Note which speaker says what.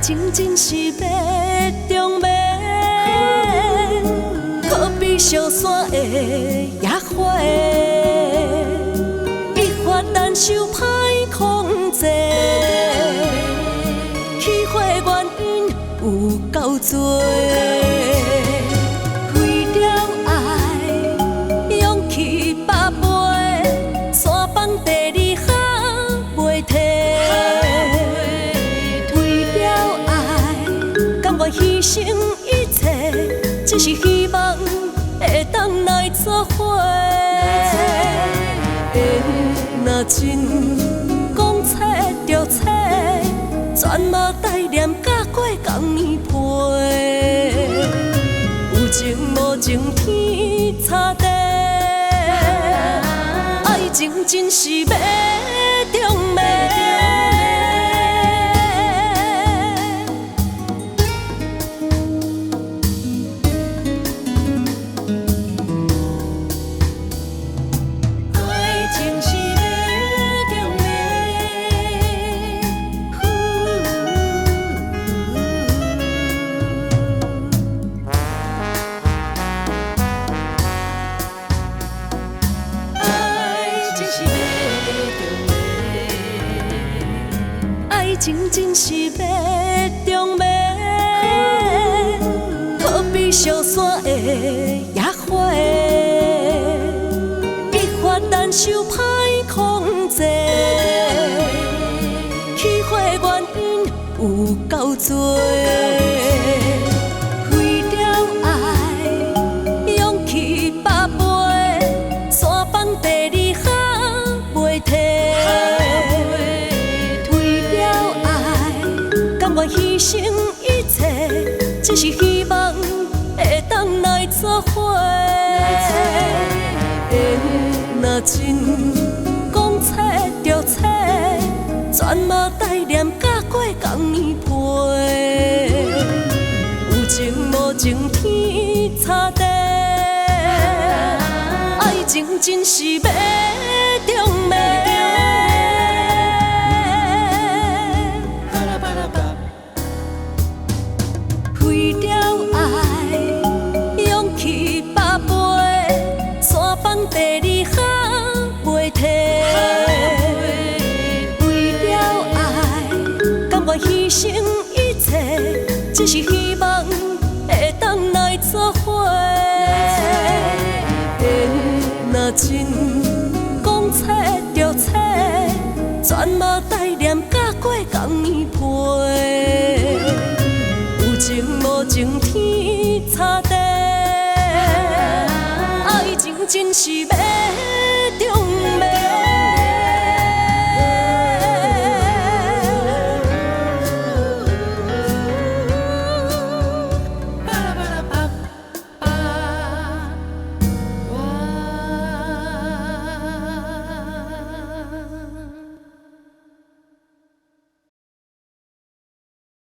Speaker 1: 情真是要中美，可比小山的野花，一发难收歹控制，起火原因有够多。 牺牲一切，只是希望会当来作伙。若真讲切就切，全嘛带念甲过同年陪。有情无情天差地，爱情真是要中美。 爱情真是要中美，可比小山的野花，一发难收歹控制，起火原因有够多。 牺牲一切，只是希望会当来作伙。若真讲切就切，全嘛带念甲过同年陪。有情无情天差地，爱情真是要中美。 为了爱，勇气百倍，山崩第二下袂停。为了爱，甘愿牺牲一切，只是希望会当来作伙。若真讲切就切，全嘛带念甲过同年陪。 情无情天差地，爱情真是要中。